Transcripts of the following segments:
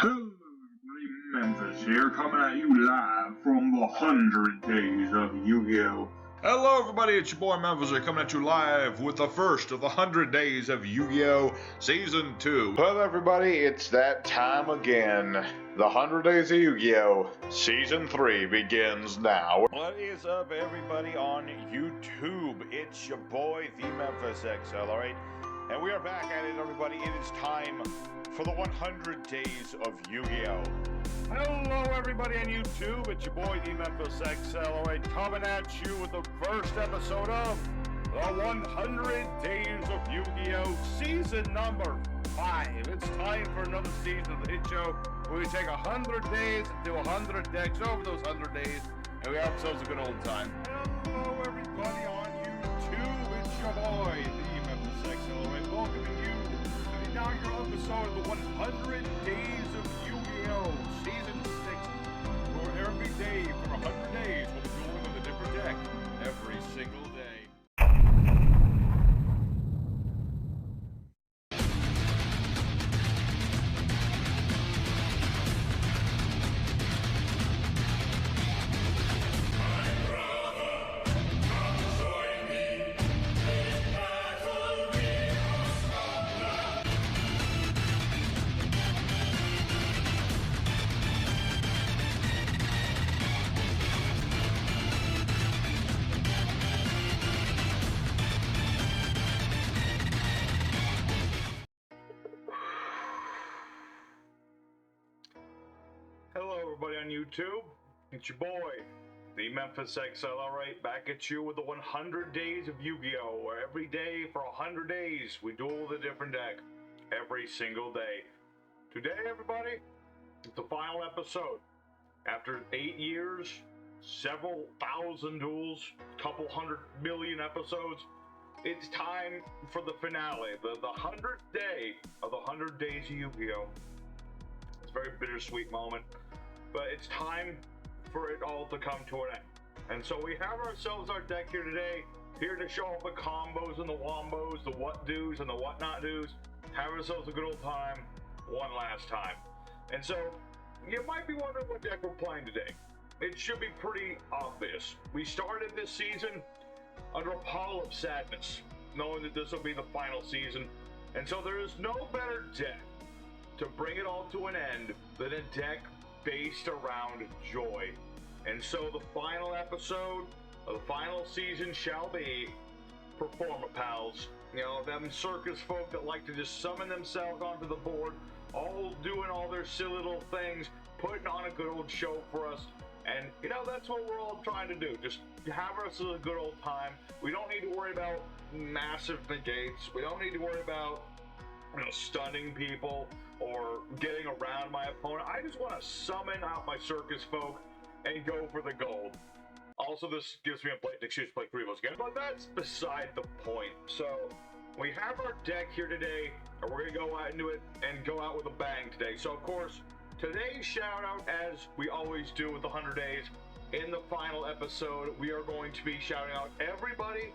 Hello everybody, Memphis here, coming at you live from the 100 Days of Yu-Gi-Oh! Hello everybody, it's your boy Memphis here, coming at you live with the first of the 100 Days of Yu-Gi-Oh! Season 2. Well everybody, it's that time again. The 100 Days of Yu-Gi-Oh! Season 3 begins now. What is up everybody on YouTube? It's your boy, the Memphis XL, alright? And we are back at it everybody. It is time for the 100 Days of Yu-Gi-Oh! Hello everybody on YouTube, it's your boy, the Memphis XL, alright? Coming at you with the first episode of the 100 Days of Yu-Gi-Oh! Season number 5. It's time for another season of the hit show where we take 100 days and do 100 decks over those 100 days, and we have ourselves a good old time. Hello everybody on YouTube, it's your boy, the Memphis XL, alright? Welcoming you to the inaugural episode of the 100 Days of Yu-Gi-Oh! Season 6, where every day for 100 days we'll be going with a different deck every single day. Hello everybody on YouTube, it's your boy, the Memphis XL, alright, back at you with the 100 Days of Yu-Gi-Oh! Where every day for 100 days we duel with a different deck, every single day. Today everybody, it's the final episode. After 8 years, several thousand duels, couple 100 million episodes, it's time for the finale, the 100th day of the 100 Days of Yu-Gi-Oh! It's a very bittersweet moment, but it's time for it all to come to an end. And so we have ourselves our deck here today, here to show off the combos and the wombos, the what do's and the what not do's, have ourselves a good old time, one last time. And so, you might be wondering what deck we're playing today. It should be pretty obvious. We started this season under a pile of sadness, knowing that this will be the final season. And so there is no better deck to bring it all to an end than a deck based around joy. And so the final episode of the final season shall be Performapals. You know, them circus folk that like to just summon themselves onto the board, all doing all their silly little things, putting on a good old show for us. And, you know, that's what we're all trying to do. Just have us a good old time. We don't need to worry about massive negates. We don't need to worry about, you know, stunning people or getting around my opponent. I just want to summon out my circus folk and go for the gold. Also, this gives me a blatant excuse to play kuribohs again, but that's beside the point. So, we have our deck here today, and we're going to go out into it and go out with a bang today. So, of course, today's shout out, as we always do with the 100 days, in the final episode, we are going to be shouting out everybody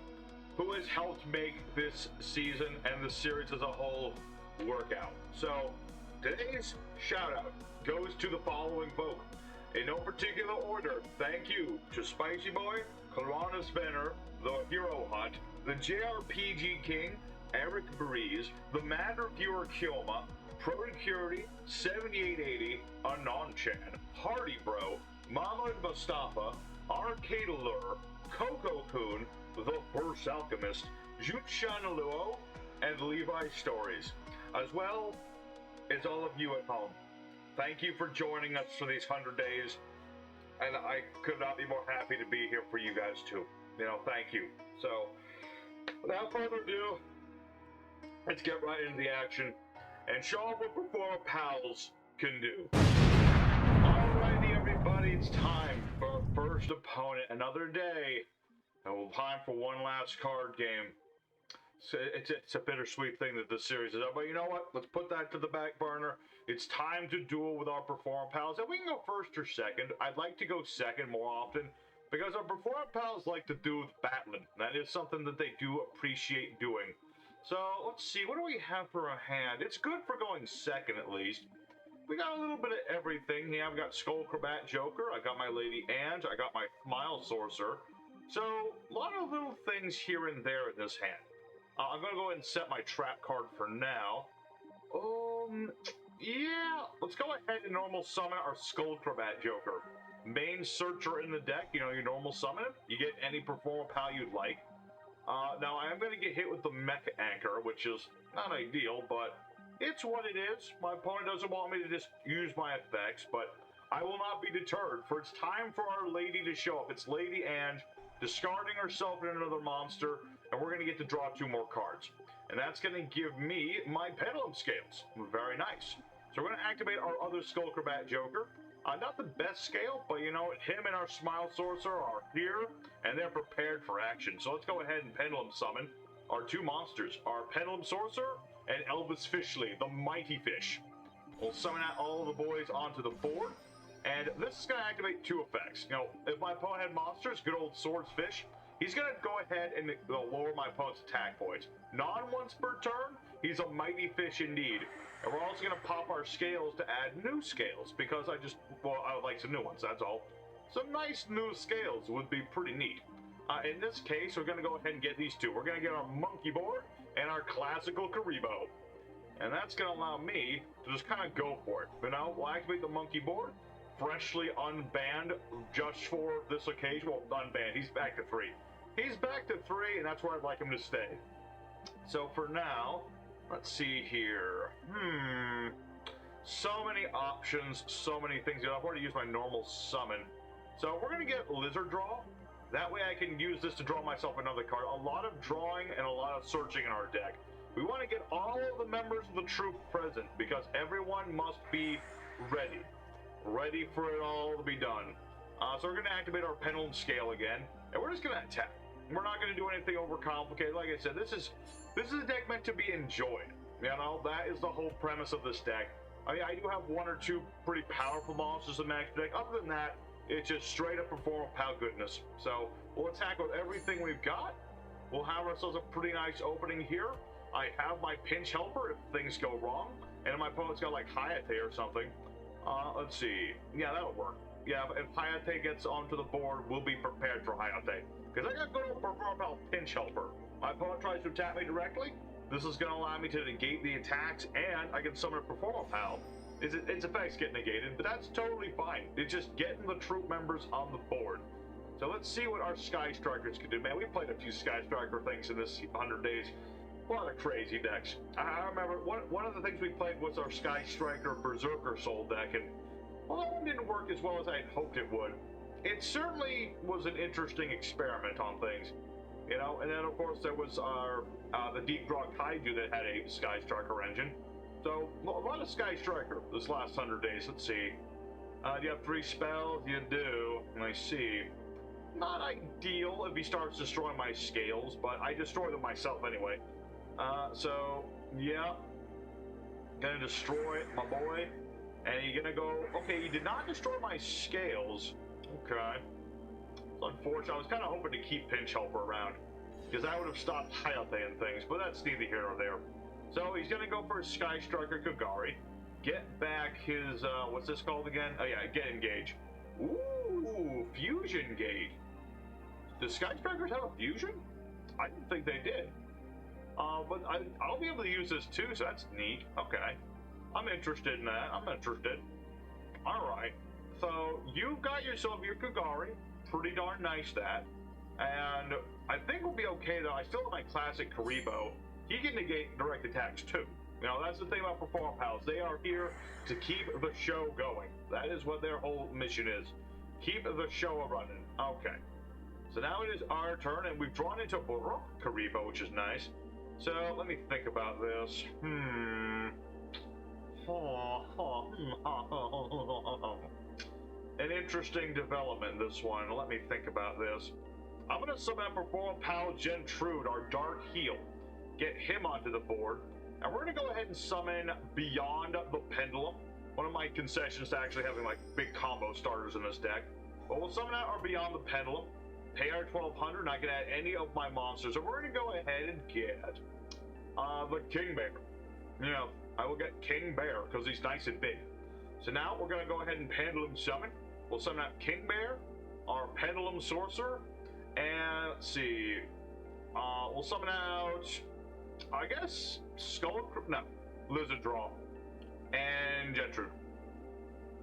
who has helped make this season and the series as a whole work out. So, today's shout out goes to the following folk. In no particular order, thank you to Spicy Boy, Krawlers Venner, The Hero Hunt, the JRPG King, Eric Breeze, the Mad Reviewer Kioma, Procurity 7880, Anon-chan, Hardy Bro, Mahmoud Mustafa, Arcade Allure, Coco Kun, The First Alchemist, Jutshan Luo, and Levi Stories, as well as all of you at home. Thank you for joining us for these 100 days, and I could not be more happy to be here for you guys too. You know, thank you. So, without further ado, let's get right into the action and show off what Performapals can do. Alrighty everybody, it's time for our first opponent. Another day, and time for one last card game. So it's a bittersweet thing that this series is up, but you know what? Let's put that to the back burner. It's time to duel with our Performapals, and we can go first or second. I'd like to go second more often, because our Performapals like to do with battling. That is something that they do appreciate doing. So let's see, what do we have for a hand? It's good for going second at least. we got a little bit of everything here. I've got skullcrobat joker, I got my lady Ange, I got my smile sorcerer. So, a lot of little things here and there in this hand. I'm gonna go ahead and set my trap card for now. Yeah, let's go ahead and normal summon our skullcrobat joker. Main searcher in the deck, you know, your normal summon him. You get any Performapal you'd like. Now, I am going to get hit with the mech anchor, which is not ideal, but it's what it is. My opponent doesn't want me to just use my effects, but I will not be deterred, for it's time for our lady to show up. It's Lady Ange discarding herself in another monster, and we're going to get to draw 2 more cards. And that's going to give me my pendulum scales. Very nice. So we're going to activate our other skullcrobat joker. Not the best scale, but you know, him and our smile sorcerer are here, and they're prepared for action. So let's go ahead and pendulum summon our 2 monsters, our pendulum sorcerer and Elvis Fishley, the mighty fish. We'll summon out all of the boys onto the board, and this is going to activate 2 effects. You know, if my opponent had monsters, good old swords fish, he's going to go ahead and lower my opponent's attack points. Non once per turn, he's a mighty fish indeed. And we're also going to pop our scales to add new scales, because I would like some new ones, that's all. Some nice new scales would be pretty neat. In this case, we're going to go ahead and get these 2. We're going to get our monkeyboard and our classikuriboh. And that's going to allow me to just kind of go for it. You know, we'll activate the monkeyboard, freshly unbanned just for this occasion. Well, unbanned, he's back to 3. He's back to 3, and that's where I'd like him to stay. So for now, let's see here. So many options, so many things. I've already used my normal summon. So we're going to get Lizard Draw. That way I can use this to draw myself another card. A lot of drawing and a lot of searching in our deck. We want to get all of the members of the troop present, because everyone must be ready. Ready for it all to be done. So we're going to activate our pendulum scale again, and we're just going to attack. We're not going to do anything overcomplicated. Like I said, this is a deck meant to be enjoyed. You know, that is the whole premise of this deck. I mean, I do have 1 or 2 pretty powerful monsters in the max deck. Other than that, it's just straight up Performapal goodness. So we'll attack with everything we've got. We'll have ourselves a pretty nice opening here. I have my pinch helper if things go wrong, and if my opponent's got like Hayate or something. Let's see. Yeah, that'll work. Yeah, if Hayate gets onto the board, we'll be prepared for Hayate. Because I got good old Performapal pinch helper. My opponent tries to attack me directly. This is going to allow me to negate the attacks, and I can summon a Performapal. Its effects get negated, but that's totally fine. It's just getting the troop members on the board. So let's see what our Sky Strikers can do. Man, we played a few Sky Striker things in this 100 days. A lot of crazy decks. I remember one of the things we played was our Sky Striker Berserker Soul deck, and well, that one didn't work as well as I hoped it would. It certainly was an interesting experiment on things, you know. And then of course there was our the Deep Draw Kaiju that had a Sky Striker engine. So a lot of Sky Striker this last 100 days. Let's see. Do you have 3 spells? You do. I see. Not ideal if he starts destroying my scales, but I destroy them myself anyway. So yeah, gonna destroy my boy, and you're gonna go. Okay, you did not destroy my scales. Okay, it's unfortunate. I was kind of hoping to keep Pinch Helper around, because that would have stopped Hayate and things, but that's neither here nor there. So he's gonna go for his Sky Striker Kagari, get back his what's this called again? Oh yeah, get engage. Ooh, fusion gate. Does Sky Strikers have a fusion? I didn't think they did. But I'll be able to use this too, so that's neat. Okay, I'm interested in that. I'm interested. All right. So you've got yourself your Kagari. Pretty darn nice that. And I think we'll be okay though. I still have my classikuriboh. He can negate direct attacks too. You know, that's the thing about Performapals. They are here to keep the show going. That is what their whole mission is. Keep the show running. Okay. So now it is our turn, and we've drawn into barokuriboh, which is nice. So let me think about this. An interesting development, this one. Let me think about this. I'm going to summon Performapal Gentrude, our Dark Heel. Get him onto the board. And we're going to go ahead and summon Beyond the Pendulum. One of my concessions to actually having like big combo starters in this deck. But we'll summon out our Beyond the Pendulum. Pay our 1,200, and I can add any of my monsters. And we're going to go ahead and get the King Bear. You know, I will get King Bear because he's nice and big. So now we're going to go ahead and pendulum summon. We'll summon out King Bear, our pendulum sorcerer, and let's see. We'll summon out, I guess, Lizard Draw, and Jetru.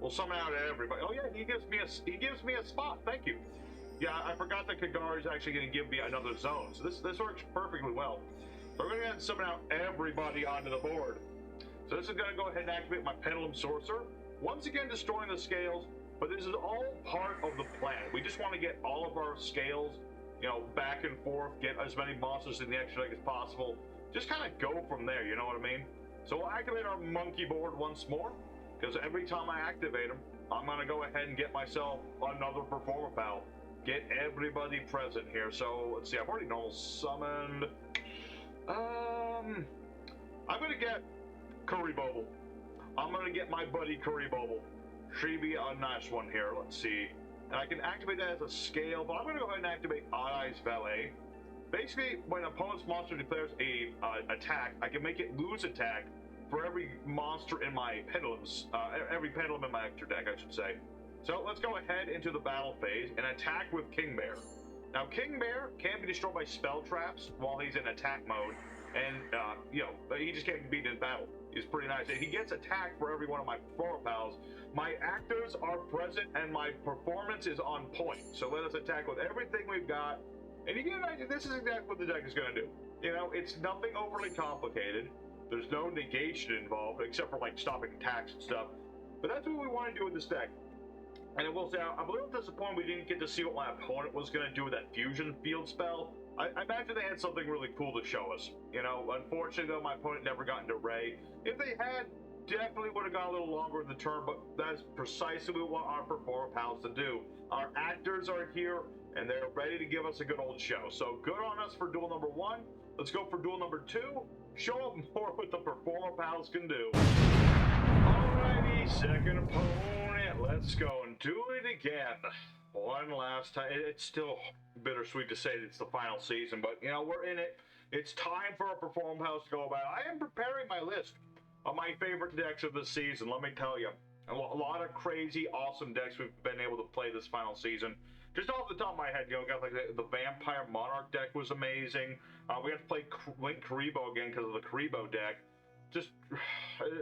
We'll summon out everybody. Oh yeah, he gives me a spot. Thank you. Yeah, I forgot that Kagari is actually going to give me another zone, so this works perfectly well. So we're going to summon out everybody onto the board. So this is going to go ahead and activate my pendulum sorcerer. Once again, destroying the scales, but this is all part of the plan. We just want to get all of our scales, you know, back and forth, get as many monsters in the extra deck as possible. Just kind of go from there, you know what I mean? So we'll activate our monkeyboard once more, because every time I activate them, I'm going to go ahead and get myself another Performapal. Get everybody present here. So let's see, I've already normal summoned. I'm going to get Kuribohble. I'm going to get my buddy Kuribohble. Should be a nice one here. Let's see. And I can activate that as a scale, but I'm going to go ahead and activate Odd Eyes Valet. Basically, when an opponent's monster declares a attack, I can make it lose attack for every monster in my pendulums, every pendulum in my extra deck, I should say. So let's go ahead into the battle phase and attack with King Bear. Now, King Bear can be destroyed by spell traps while he's in attack mode, and you know, he just can't be beaten in battle. He's pretty nice. And he gets attacked for every one of my Performapals. My actors are present and my performance is on point. So let us attack with everything we've got. And you get an idea, this is exactly what the deck is going to do. You know, it's nothing overly complicated. There's no negation involved, except for like stopping attacks and stuff. But that's what we want to do with this deck. And I will say, I'm a little disappointed we didn't get to see what my opponent was going to do with that fusion field spell. I imagine they had something really cool to show us. You know, unfortunately though, my opponent never got into Ray. If they had, definitely would have gone a little longer in the turn, but that's precisely what we want our Performapals to do. Our actors are here, and they're ready to give us a good old show. So good on us for duel number 1. Let's go for duel number 2. Show them more what the Performapals can do. Alrighty, second opponent. Let's go and do it again. One last time. It's still bittersweet to say it's the final season, but you know, we're in it. It's time for our Performapals to go about. I am preparing my list of my favorite decks of the season, let me tell you. A lot of crazy, awesome decks we've been able to play this final season. Just off the top of my head, you know, got like the Vampire Monarch deck was amazing. We have to play Kuriboh again because of the Kuriboh deck. Just,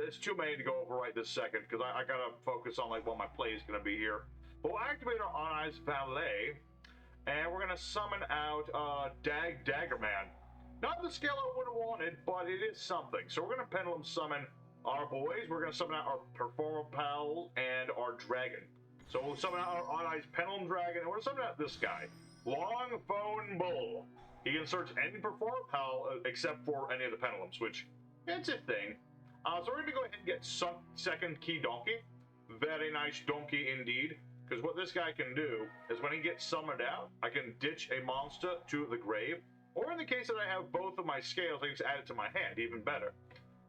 it's too many to go over right this second because I gotta focus on like what my play is gonna be here. But we'll activate our Odd Eyes Valet, and we're gonna summon out Daggerman. Not the scale I would have wanted, but it is something. So we're gonna pendulum summon our boys. We're gonna summon out our Performapal and our dragon. So we'll summon out our Odd Eyes Pendulum Dragon, and we're gonna summon out this guy, Longphone Bull. He can search any Performapal except for any of the pendulums, which it's a thing. So we're gonna go ahead and get second key donkey. Very nice donkey indeed. Because what this guy can do is when he gets summoned out, I can ditch a monster to the grave. Or in the case that I have both of my scales, I can just add it to my hand, even better.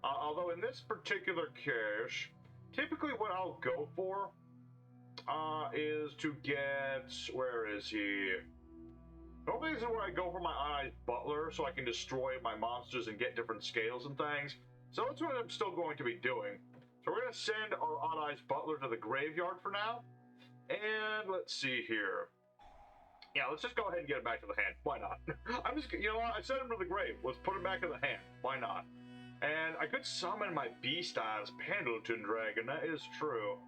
Although in this particular case, typically what I'll go for is to get, where is he? Normally this is where I go for my Odd Eyes Butler, so I can destroy my monsters and get different scales and things. So that's what I'm still going to be doing. So we're going to send our Odd Eyes Butler to the graveyard for now. And let's see here. Yeah, let's just go ahead and get it back to the hand. Why not? I'm just, you know what? I sent him to the grave. Let's put him back in the hand. Why not? And I could summon my Beast-Eyes Pendulum Dragon. That is true.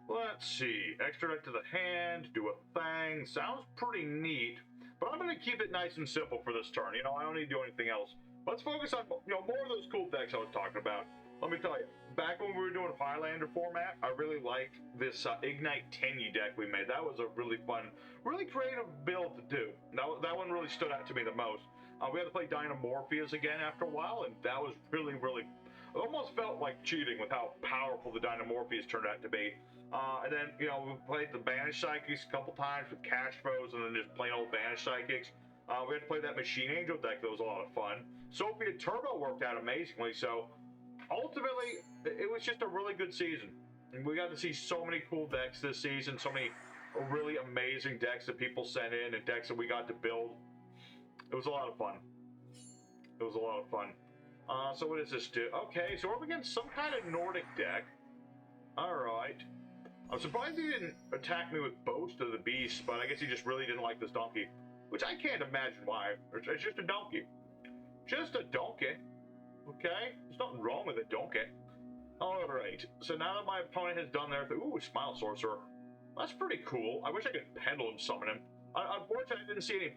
Let's see. Extra deck to the hand. Do a thing. Sounds pretty neat. But I'm going to keep it nice and simple for this turn. You know, I don't need to do anything else. Let's focus on, you know, more of those cool decks I was talking about. Let me tell you, back when we were doing Highlander format, I really liked this Ignite Tenyi deck we made. That was a really fun, really creative build to do. That one really stood out to me the most. We had to play Dynamorpheus again after a while, and that was really, really, it almost felt like cheating with how powerful the Dynamorpheus turned out to be. And then, you know, we played the Banished Psychics a couple times with Cash Foes and then just plain old Banished Psychics. We had to play that Machine Angel deck that was a lot of fun. Sophia Turbo worked out amazingly, so ultimately, it was just a really good season. And we got to see so many cool decks this season, so many really amazing decks that people sent in and decks that we got to build. It was a lot of fun. It was a lot of fun. So what does this do? Okay, so we're up against some kind of Nordic deck. Alright. I'm surprised he didn't attack me with Boast of the Beast, but I guess he just really didn't like this donkey. Which I can't imagine why. It's just a donkey. Just a donkey. Okay? There's nothing wrong with a donkey. Alright. So now that my opponent has done their thing. Ooh, Smile Sorcerer. That's pretty cool. I wish I could pendulum summon him. Unfortunately, I didn't see any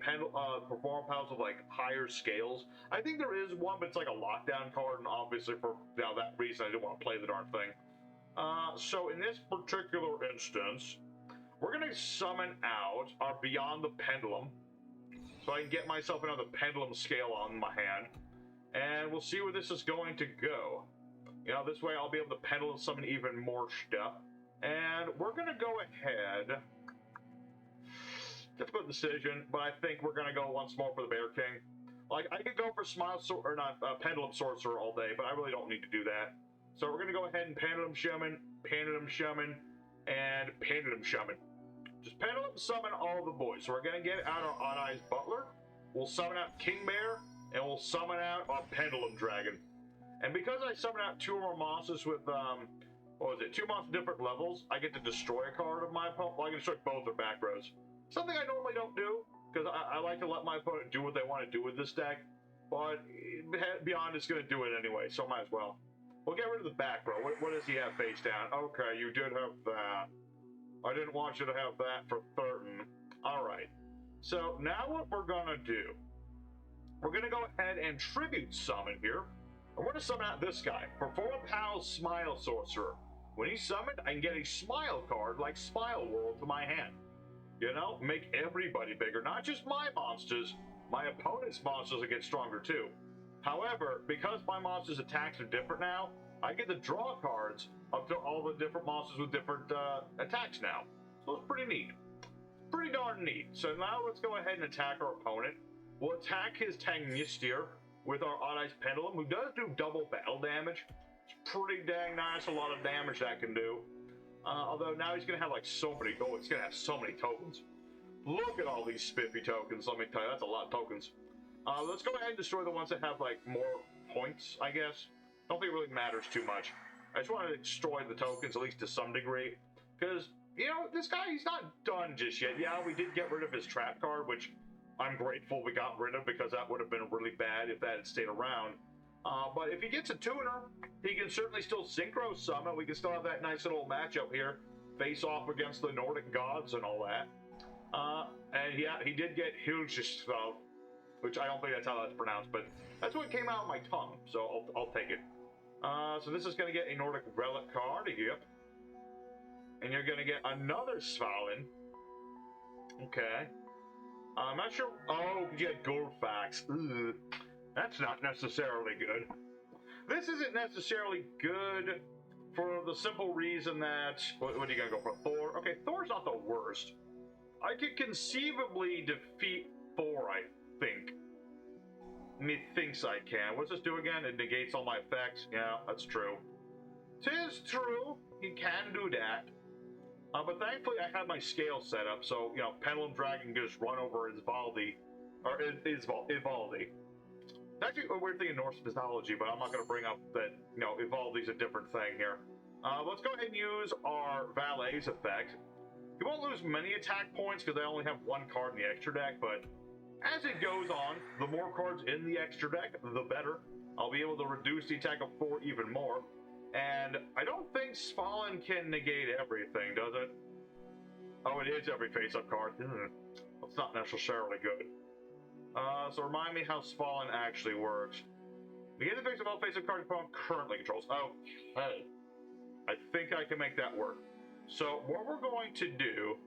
Performapals with like higher scales. I think there is one, but it's like a lockdown card, and obviously for that reason, I didn't want to play the darn thing. So in this particular instance, we're gonna summon out our Beyond the Pendulum, so I can get myself another pendulum scale on my hand, and we'll see where this is going to go. You know, this way I'll be able to pendulum summon even more stuff, and we're gonna go ahead. Difficult decision, but I think we're gonna go once more for the Bear King. Like, I could go for Pendulum Sorcerer all day, but I really don't need to do that. So we're gonna go ahead and Pendulum Summon, and Pendulum Summon. Just Pendulum Summon all the boys. So we're gonna get out our Odd Eyes Butler, we'll summon out King Bear, and we'll summon out our Pendulum Dragon. And because I summon out two more monsters with, what was it, two monsters different levels, I get to destroy a card of my opponent. Well, I can destroy both their back rows. Something I normally don't do, because I like to let my opponent do what they want to do with this deck, but Beyond is going to do it anyway, so might as well. We'll get rid of the back row. What does he have face down? Okay, you did have that. I didn't want you to have that for certain. Alright, so now what we're going to do, we're going to go ahead and Tribute Summon here, and we're going to summon out this guy, Performapal Smile Sorcerer. When he's summoned, I can get a Smile card, like Smile World, to my hand. You know, make everybody bigger, not just my monsters, my opponent's monsters will get stronger too. However, because my monsters' attacks are different now, I get to draw cards up to all the different monsters with different attacks now. So it's pretty neat. Pretty darn neat. So now let's go ahead and attack our opponent. We'll attack his Tangistier with our Odd Eyes Pendulum, who does do double battle damage. It's pretty dang nice, a lot of damage that can do. Although now he's going to have like so many, he's going to have so many tokens. Look at all these spiffy tokens, let me tell you, that's a lot of tokens. Let's go ahead and destroy the ones that have like more points, I guess. Don't think it really matters too much. I just want to destroy the tokens, at least to some degree. Because, you know, this guy, he's not done just yet. Yeah, we did get rid of his trap card, which I'm grateful we got rid of, because that would have been really bad if that had stayed around. But if he gets a tuner, he can certainly still synchro summon. We can still have that nice little matchup here, face off against the Nordic gods and all that. And yeah, he did get hugioh, which I don't think that's how that's pronounced, but that's what came out of my tongue, so I'll take it. So this is going to get a Nordic relic card, yep. And you're going to get another Svalin. Okay. I'm not sure. Oh, you get Goldfax. Ugh. That's not necessarily good. This isn't necessarily good for the simple reason that... What are you going to go for? Thor? Okay, Thor's not the worst. I could conceivably defeat Thor, I think. Methinks I can. What's this do again? It negates all my effects. Yeah, that's true. 'Tis true. He can do that. But thankfully I have my scale set up, so, you know, Pendulum Dragon can just run over Ivaldi. Or Ivaldi. It's actually a weird thing in Norse mythology, but I'm not going to bring up that, you know, Ivaldi's a different thing here. Let's go ahead and use our Valet's effect. You won't lose many attack points because I only have one card in the extra deck, but as it goes on, the more cards in the extra deck, the better. I'll be able to reduce the attack of 4 even more. And I don't think Svalin can negate everything, does it? Oh, it is every face-up card. That's not necessarily good. So remind me how Svalin actually works. Negate the effects of all face-up cards your opponent currently controls. Okay. I think I can make that work. So what we're going to do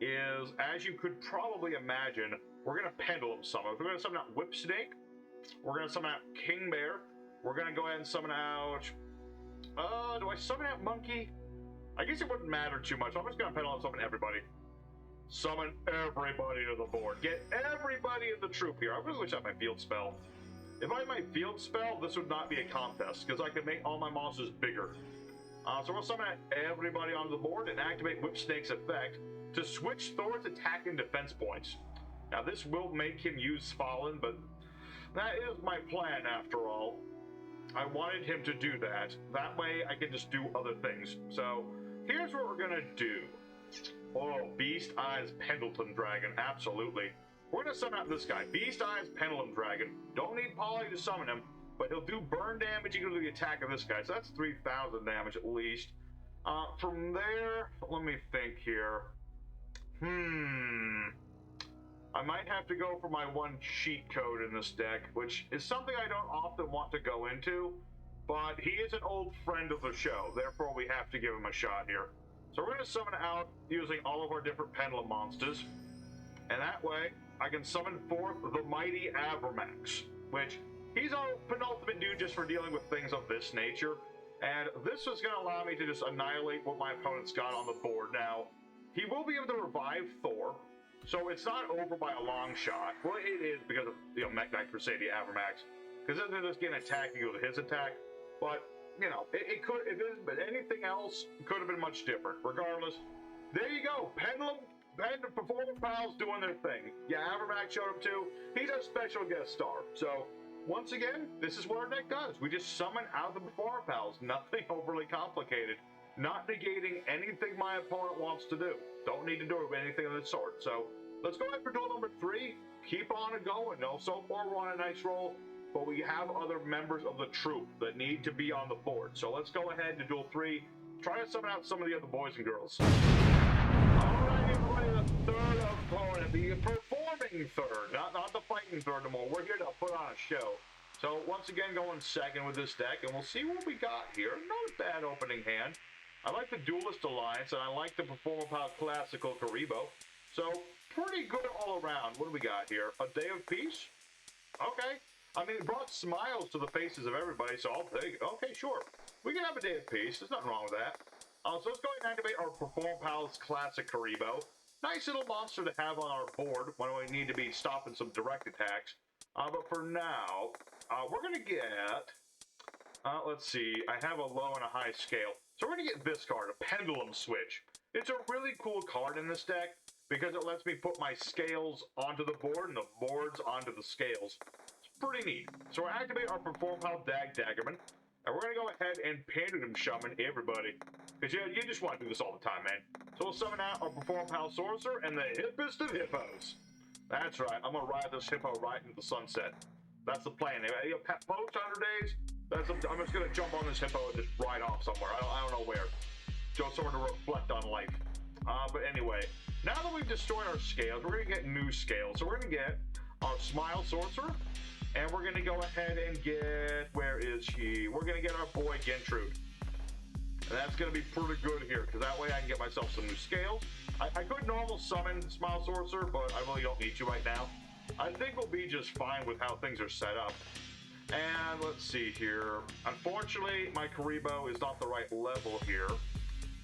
is, as you could probably imagine, we're going to Pendulum Summon. We're going to summon out Whipsnake. We're going to summon out King Bear. We're going to go ahead and summon out... do I summon out Monkey? I guess it wouldn't matter too much. I'm just going to Pendulum Summon everybody. Summon everybody to the board. Get everybody in the troop here. I really wish I had my field spell. If I had my field spell, this would not be a contest, because I could make all my monsters bigger. So we'll summon everybody onto the board and activate Whipsnake's effect to switch Thor's attack and defense points. Now this will make him use Svalin, but that is my plan after all. I wanted him to do that. That way I can just do other things. So here's what we're gonna do. Oh, Beast Eyes Pendulum Dragon, absolutely. We're gonna summon out this guy, Beast Eyes Pendulum Dragon. Don't need Poly to summon him, but he'll do burn damage equal to the attack of this guy. So that's 3,000 damage at least. From there, let me think here. I might have to go for my one cheat code in this deck, which is something I don't often want to go into, but he is an old friend of the show, therefore we have to give him a shot here. So we're going to summon out using all of our different pendulum monsters, and that way I can summon forth the mighty Avramax, which he's our penultimate dude just for dealing with things of this nature, and this is going to allow me to just annihilate what my opponent's got on the board. Now, he will be able to revive Thor, so it's not over by a long shot. Well, it is because of, you know, Mech Knight Crusade Avramax, because then they're just getting attack equal to his attack, but, you know, it could, it is, but anything else could have been much different. Regardless, there you go, Pendulum and the Performapal's doing their thing. Yeah, Avramax showed up too. He's a special guest star, so once again, this is what our deck does. We just summon out the Performapals. Nothing overly complicated. Not negating anything my opponent wants to do. Don't need to do anything of the sort. So let's go ahead for duel number 3. Keep on it going. No, so far we're on a nice roll, but we have other members of the troop that need to be on the board. So let's go ahead to duel 3. Try to summon out some of the other boys and girls. Alright, everybody, the third opponent, the performing third, not the fighting third anymore. We're here to put on a show. So once again, going second with this deck, and we'll see what we got here. Not a bad opening hand. I like the Duelist Alliance, and I like the Performapal classikuriboh. So pretty good all around. What do we got here? A Day of Peace? Okay. I mean, it brought smiles to the faces of everybody, so I'll take it. Okay, sure. We can have a Day of Peace. There's nothing wrong with that. So let's go ahead and activate our Performapal's classikuriboh. Nice little monster to have on our board when we need to be stopping some direct attacks. But for now, we're going to get, let's see, I have a low and a high scale. So we're going to get this card, a Pendulum Switch. It's a really cool card in this deck because it lets me put my scales onto the board and the boards onto the scales. It's pretty neat. So we're activating our Performapal Daggerman, and we're going to go ahead and pendulum summon everybody. Because you just want to do this all the time, man. So we'll summon out our Performapal Sorcerer and the hippest of hippos. That's right, I'm going to ride this hippo right into the sunset. That's the plan. Post 100 days, I'm just going to jump on this hippo and just ride off somewhere. I don't know where. Just sort of reflect on life. But anyway, now that we've destroyed our scales, we're going to get new scales. So we're going to get our Smile Sorcerer, and we're going to go ahead and get, where is he? We're going to get our boy Gentrude. And that's going to be pretty good here, because that way I can get myself some new scales. I could normal summon Smile Sorcerer, but I really don't need to right now. I think we'll be just fine with how things are set up. And let's see here. Unfortunately, my Kuriboh is not the right level here.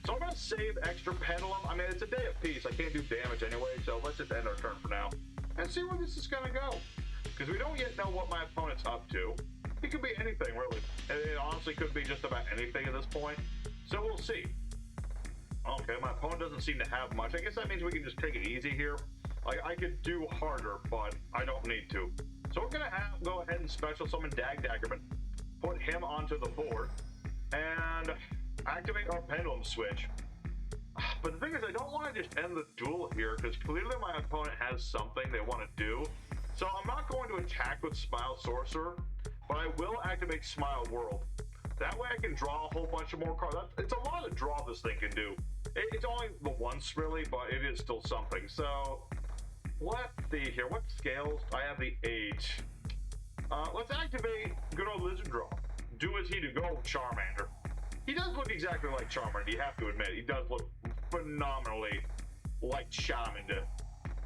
So I'm going to save extra pendulum. I mean, it's a Day of Peace. I can't do damage anyway, so let's just end our turn for now. And see where this is going to go. Because we don't yet know what my opponent's up to. It could be anything, really. It honestly could be just about anything at this point. So we'll see. Okay, my opponent doesn't seem to have much. I guess that means we can just take it easy here. Like, I could do harder, but I don't need to. So we're going to go ahead and special summon Daggerman, put him onto the board, and activate our Pendulum Switch. But the thing is, I don't want to just end the duel here, because clearly my opponent has something they want to do. So I'm not going to attack with Smile Sorcerer, but I will activate Smile World. That way I can draw a whole bunch of more cards. It's a lot of draw this thing can do. It's only the once, really, but it is still something. So let's see here. What scales? I have the 8. Let's activate good old Lizard Draw. Do as he do. Go Charmander. He does look exactly like Charmander, you have to admit. He does look phenomenally like Charmander.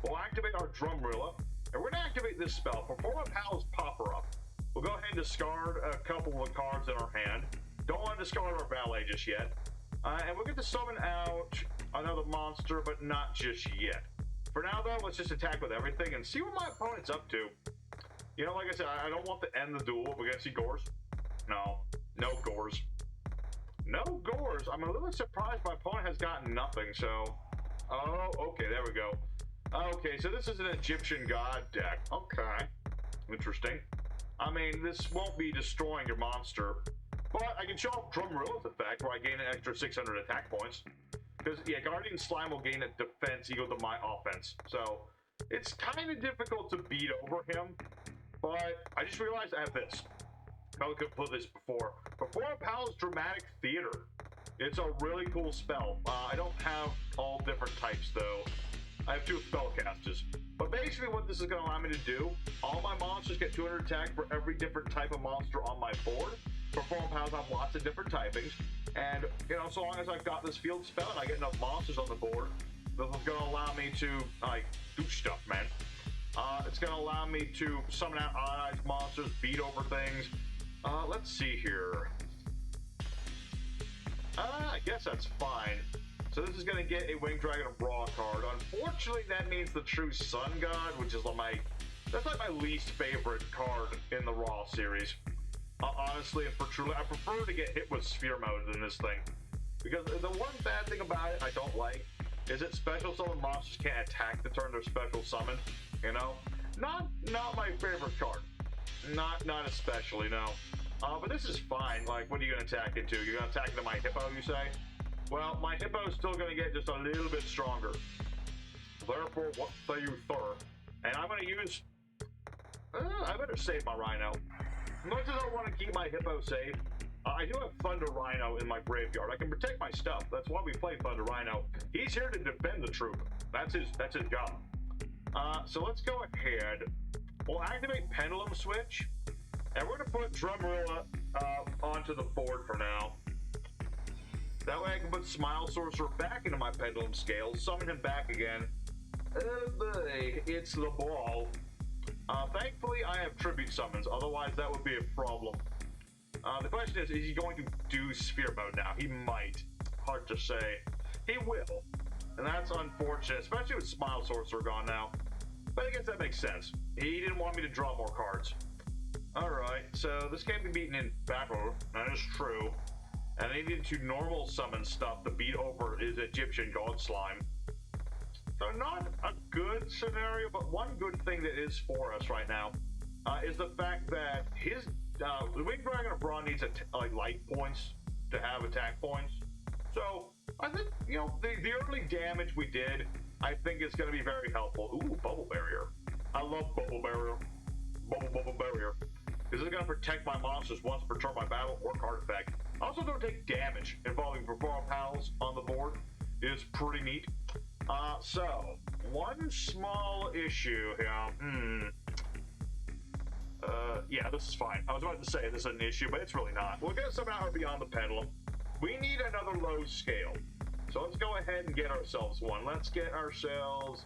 We'll activate our Drummerilla, and we're going to activate this spell. Performapal's Popper-Up. We'll go ahead and discard a couple of the cards in our hand. Don't want to discard our Valet just yet. And we'll get to summon out another monster, but not just yet. For now, though, let's just attack with everything and see what my opponent's up to. You know, like I said, I don't want to end the duel. We're going to see Gores. No Gores. No Gores. I'm a little surprised my opponent has gotten nothing, so... Oh, okay, there we go. Okay, so this is an Egyptian god deck. Okay. Interesting. I mean, this won't be destroying your monster, but I can show off Drummerilla's effect, where I gain an extra 600 attack points. Because, yeah, Guardian Slime will gain a defense equal to my offense. So, it's kind of difficult to beat over him, but I just realized I have this. Probably could have put this before. Performapal's Dramatic Theater. It's a really cool spell. I don't have all different types, though. I have 2 spellcasters. But basically what this is going to allow me to do, all my monsters get 200 attack for every different type of monster on my board. Performapals have lots of different typings. And, you know, so long as I've got this field spell and I get enough monsters on the board, this is going to allow me to, like, do stuff, man. It's going to allow me to summon out odd-eyed monsters, beat over things. Let's see here. I guess that's fine. So this is going to get a Winged Dragon of Raw card. Unfortunately, that means the True Sun God, which is that's like my least favorite card in the Raw series. Honestly, and for truly, I prefer to get hit with Sphere Mode than this thing. Because the one bad thing about it I don't like is that special summon monsters can't attack the turn they're special summoned. You know? Not my favorite card. Not especially, no. But this is fine. Like, what are you going to attack into? You're going to attack into my Hippo, you say? Well, my Hippo is still going to get just a little bit stronger. Therefore, what say you, sir? And I'm going to use... I better save my Rhino. As much as I want to keep my Hippo safe, I do have Thunder Rhino in my graveyard. I can protect my stuff. That's why we play Thunder Rhino. He's here to defend the troop. That's his job. So let's go ahead. We'll activate Pendulum Switch. And we're going to put Drummerilla onto the board for now. That way I can put Smile Sorcerer back into my Pendulum Scale, summon him back again. Oh boy, it's the ball. Thankfully, I have Tribute Summons, otherwise that would be a problem. The question is he going to do Sphere Mode now? He might. Hard to say. He will. And that's unfortunate, especially with Smile Sorcerer gone now. But I guess that makes sense. He didn't want me to draw more cards. Alright, so this can't be beaten in battle. That is true. And I needed to normal summon stuff to beat over his Egyptian God Slime. So not a good scenario, but one good thing that is for us right now is the fact that his the Winged Dragon of Brawn needs life points to have attack points. So I think, you know, the early damage we did, I think is going to be very helpful. Ooh, Bubble Barrier. I love Bubble Barrier. Bubble Barrier. This is going to protect my monsters once per turn by battle or card effect. Also don't take damage involving Performapals on the board. Is pretty neat. So, one small issue here. Yeah, this is fine. I was about to say this is an issue, but it's really not. We're going to somehow beyond the pendulum. We need another low scale. So let's go ahead and get ourselves one. Let's get ourselves...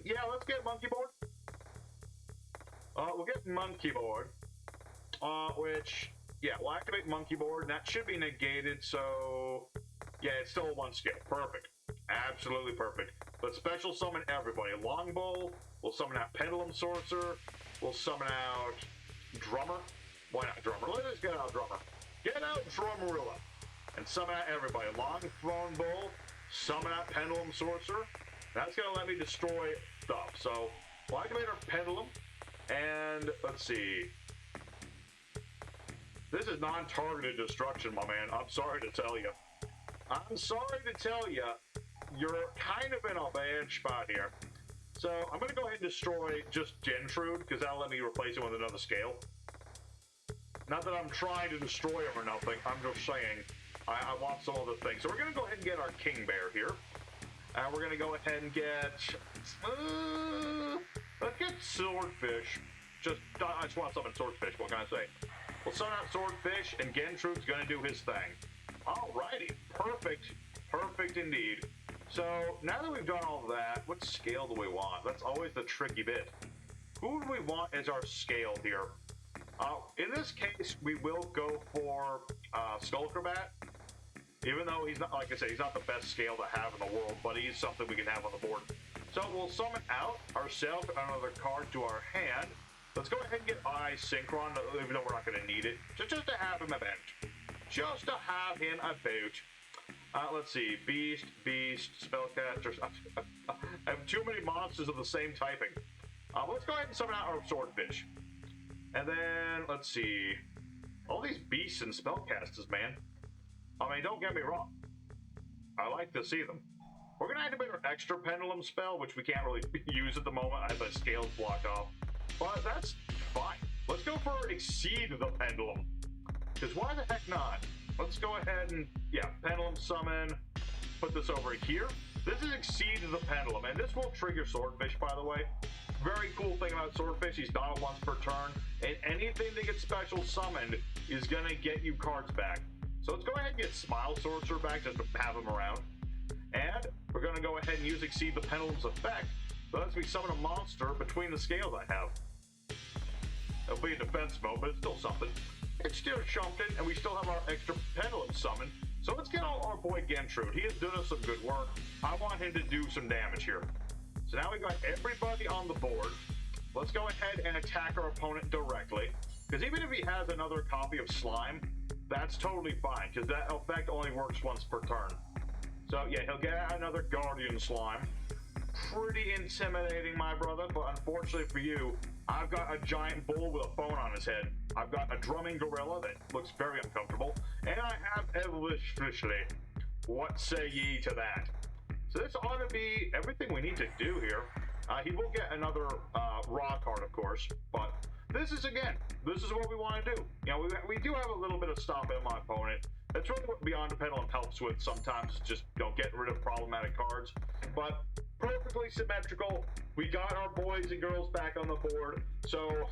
yeah, let's get monkeyboard. We'll get monkeyboard. Which... Yeah, we'll activate monkeyboard, and that should be negated, so... Yeah, it's still a 1 scale. Perfect. Absolutely perfect. Let's special summon everybody. Longbow, we'll summon out Pendulum Sorcerer, we'll summon out Drummer. Why not Drummer? Let's get out Drummer. Get out Drummerilla. And summon out everybody. Longphone Bull, summon out Pendulum Sorcerer. That's going to let me destroy stuff. So, we'll activate our Pendulum, and let's see... This is non-targeted destruction, my man. I'm sorry to tell you. I'm sorry to tell you, you're kind of in a bad spot here. So I'm going to go ahead and destroy just Gentrude, because that'll let me replace it with another scale. Not that I'm trying to destroy him or nothing. I'm just saying I want some other things. So we're going to go ahead and get our King Bear here. And we're going to go ahead and get... let's get Swordfish. I just want to summon Swordfish. What can I say? We'll summon out Swordfish, and Gentrude's going to do his thing. Alrighty. Perfect. Perfect indeed. So, now that we've done all of that, what scale do we want? That's always the tricky bit. Who do we want as our scale here? In this case, we will go for Skullcrobat. Even though he's not, like I said, he's not the best scale to have in the world, but he's something we can have on the board. So, we'll summon out ourselves another card to our hand. Let's go ahead and get Synchron, even though we're not going to need it. Just to have him about. Just to have him about. Let's see. Beast, Spellcaster. I have too many monsters of the same typing. Let's go ahead and summon out our Swordfish. And then, let's see. All these beasts and spellcasters, man. I mean, don't get me wrong. I like to see them. We're going to activate our extra pendulum spell, which we can't really use at the moment. I have the scales blocked off. But that's fine. Let's go for Exceed the Pendulum. Because why the heck not? Let's go ahead and, yeah, pendulum summon. Put this over here. This is Exceed the Pendulum, and this will trigger Swordfish, by the way. Very cool thing about Swordfish, he's not a once per turn, and anything that gets special summoned is going to get you cards back. So let's go ahead and get Smile Sorcerer back just to have him around. And we're going to go ahead and use Exceed the Pendulum's effect. So lets me summon a monster between the scales I have. It'll be in defense mode, but it's still something. It's still something, and we still have our extra pendulum summon. So let's get our boy Gentrude. He has done us some good work. I want him to do some damage here. So now we got everybody on the board. Let's go ahead and attack our opponent directly. Because even if he has another copy of Slime, that's totally fine, because that effect only works once per turn. So yeah, he'll get another Guardian Slime. Pretty intimidating, my brother, but unfortunately for you, I've got a giant bull with a phone on his head. I've got a drumming gorilla that looks very uncomfortable, and I have Evilishly. What say ye to that? So this ought to be everything we need to do here. He will get another raw card, of course, but this is what we want to do. You know, we do have a little bit of stop in my opponent. That's really what Beyond the Pendulum helps with sometimes, just, you know, getting rid of problematic cards. But perfectly symmetrical. We got our boys and girls back on the board, so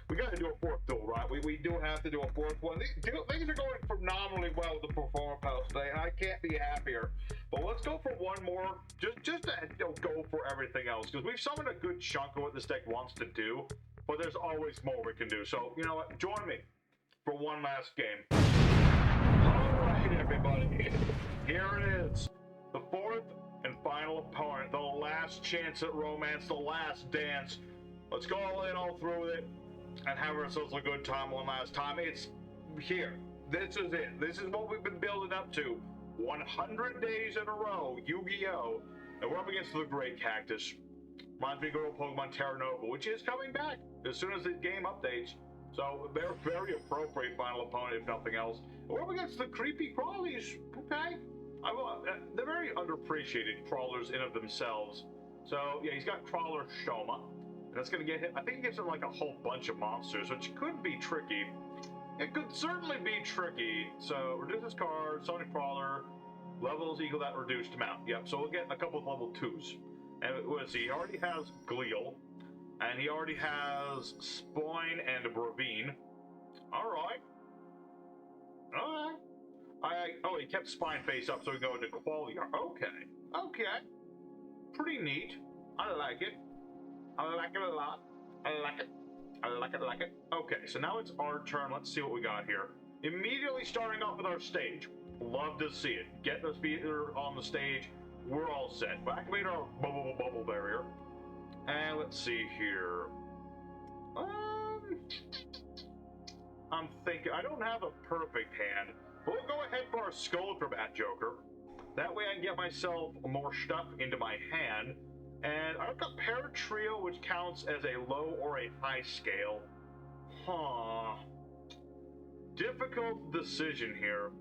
we got to do a fourth duel, right? We do have to do a fourth one. Things are going phenomenally well with the Performapal today, and I can't be happier. But let's go for one more, just to, you know, go for everything else, because we've summoned a good chunk of what this deck wants to do, but there's always more we can do. So, you know what? Join me for one last game. All right, everybody. Here it is. The fourth and final opponent. The last chance at romance. The last dance. Let's go all in, all through with it, and have ourselves a good time one last time. It's here. This is it. This is what we've been building up to. 100 days in a row, Yu-Gi-Oh! And we're up against the Great Cactus. Reminds me of good old Pokemon Terra Nova, which is coming back as soon as the game updates. So they're very appropriate final opponent, if nothing else. We're up against the creepy Krawlers, okay? They're very underappreciated Krawlers in of themselves. So yeah, he's got Krawler Shoma. And that's going to get him, I think it gives him like a whole bunch of monsters, which could be tricky. It could certainly be tricky. So reduces card, Sonic Krawler, levels equal that reduced amount. Yep, so we'll get a couple of level 2s. And what is he? He already has Gleal, and he already has Spoin and Bravine. Alright. Alright. Oh, he kept Spine face up so we can go into Quality. Okay. Pretty neat. I like it. I like it a lot. I like it. Okay, so now it's our turn. Let's see what we got here. Immediately starting off with our stage. Love to see it. Get the speeder on the stage. We're all set. We'll activate our bubble barrier. And let's see here. I'm thinking, I don't have a perfect hand. But we'll go ahead for our skullcrobat joker. That way I can get myself more stuff into my hand. And I've got Paratrio, which counts as a low or a high scale. Difficult decision here.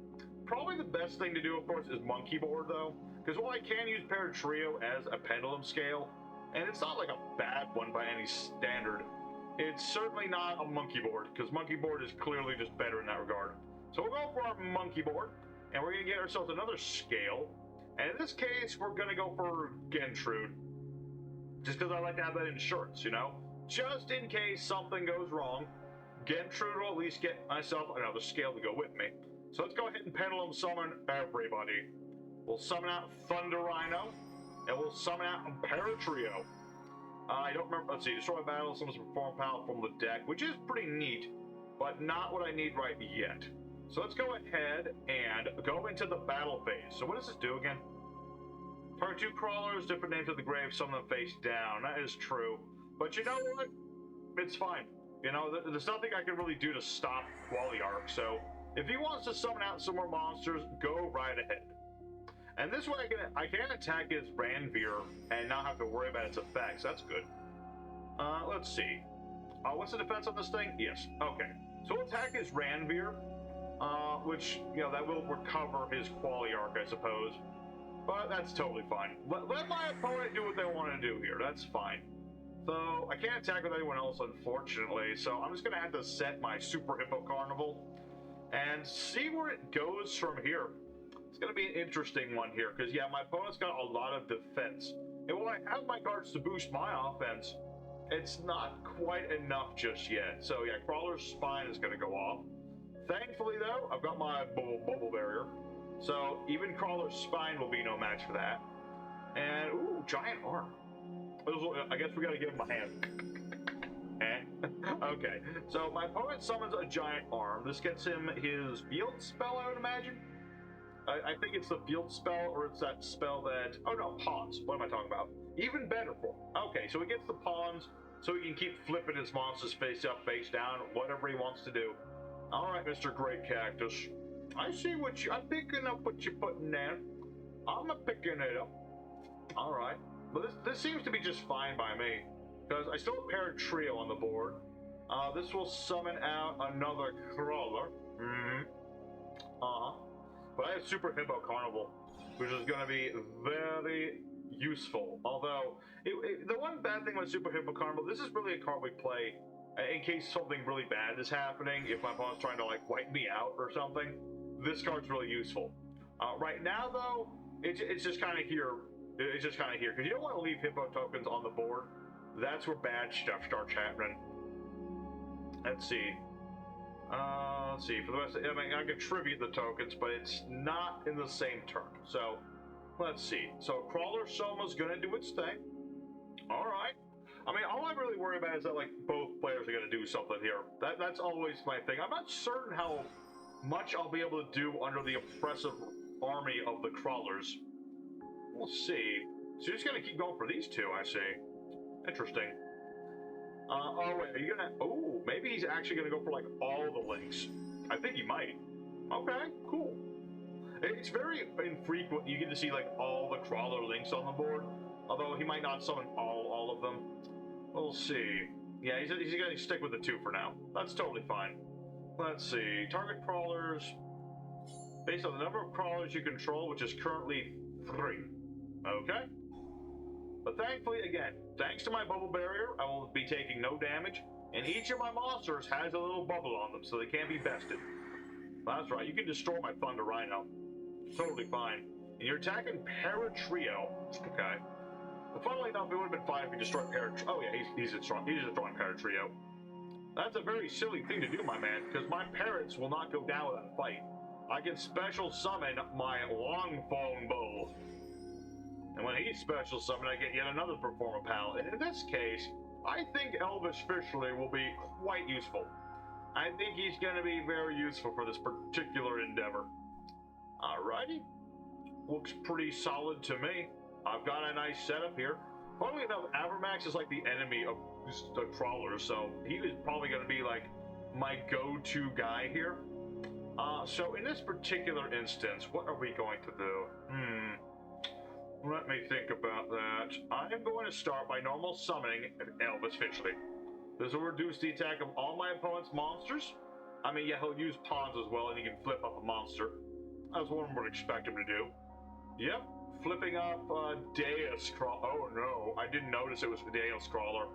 Probably the best thing to do, of course, is monkeyboard, though. Because while I can use Paratrio as a pendulum scale, and it's not like a bad one by any standard, it's certainly not a monkeyboard, because monkeyboard is clearly just better in that regard. So we'll go for our monkeyboard, and we're going to get ourselves another scale. And in this case, we're going to go for Gentrude. Just because I like to have that insurance, you know? Just in case something goes wrong, Gentrude will at least get myself another scale to go with me. So let's go ahead and pendulum summon everybody. We'll summon out Thunder Rhino, and we'll summon out Paratrio. I don't remember, let's see, destroy battle, summons Performapal from the deck, which is pretty neat, but not what I need right yet. So let's go ahead and go into the battle phase. So what does this do again? Target 2 Krawlers, different names of the grave, summon them face down. That is true. But you know what? It's fine. You know, there's nothing I can really do to stop Qualiarch, so if he wants to summon out some more monsters, go right ahead. And this way I can attack his Ranveer and not have to worry about its effects. That's good. Let's see. What's the defense on this thing? Yes. Okay. So attack is Ranveer, which, you know, that will recover his quality arc, I suppose. But that's totally fine. Let my opponent do what they want to do here. That's fine. So I can't attack with anyone else, unfortunately. So I'm just going to have to set my Super Hippo Carnival and see where it goes from here. It's going to be an interesting one here because, yeah, my opponent's got a lot of defense. And while I have my cards to boost my offense, it's not quite enough just yet. So, yeah, Krawler's Spine is going to go off. Thankfully, though, I've got my bubble barrier. So even Krawler's Spine will be no match for that. And, ooh, giant arm. I guess we gotta give him a hand. Okay, so my opponent summons a giant arm. This gets him his field spell, I would imagine. I think it's the field spell, or it's that spell that... Oh no, pawns. What am I talking about? Even better for him. Okay, so he gets the pawns, so he can keep flipping his monsters face up, face down, whatever he wants to do. Alright, Mr. Great Cactus. I see what I'm picking up what you're putting there. I'm picking it up. Alright. But this seems to be just fine by me. Because I still have Parrot Trio on the board. This will summon out another Krawler. But I have Super Hippo Carnival, which is going to be very useful. Although, the one bad thing with Super Hippo Carnival, this is really a card we play in case something really bad is happening. If my opponent's trying to, like, wipe me out or something, this card's really useful. Right now, though, it's just kind of here. It's just kind of here, because you don't want to leave Hippo tokens on the board. That's where bad stuff starts happening. Let's see. For the rest, I mean, I can tribute the tokens, but it's not in the same turn. So, let's see. So, Krawler Soma's going to do its thing. Alright. I mean, all I really worry about is that, like, both players are going to do something here. That's always my thing. I'm not certain how much I'll be able to do under the oppressive army of the Krawlers. We'll see. So you're just gonna keep going for these two, I see. Interesting. Oh wait, are you gonna... Oh, maybe he's actually gonna go for, like, all the links. I think he might. Okay, cool. It's very infrequent you get to see, like, all the Krawler links on the board. Although he might not summon all of them. We'll see. Yeah, he's gonna stick with the two for now. That's totally fine. Let's see. Target Krawlers. Based on the number of Krawlers you control, which is currently 3. Okay. But thankfully, again, thanks to my bubble barrier, I will be taking no damage, and each of my monsters has a little bubble on them, so they can't be bested. That's right, you can destroy my Thunder Rhino. Totally fine. And you're attacking Parrot Trio. Okay. But funnily enough, it would have been fine if you destroyed Parrot Trio. Oh yeah, he's destroying Parrot Trio. That's a very silly thing to do, my man, because my parrots will not go down without a fight. I can special summon my longphone bow. And when he's special summoned, I get yet another Performapal. And in this case, I think Elvish Fishley will be quite useful. I think he's going to be very useful for this particular endeavor. Alrighty. Looks pretty solid to me. I've got a nice setup here. Funnily enough, Avermax is like the enemy of the Krawlers, so he is probably going to be like my go-to guy here. So in this particular instance, what are we going to do? Let me think about that. I am going to start by normal summoning Elvis Fishley. This will reduce the attack of all my opponent's monsters. I mean, yeah, he'll use pawns as well, and he can flip up a monster. That's what one would expect him to do. Yep, flipping up Deus Crawler. Oh no, I didn't notice it was Deus Crawler.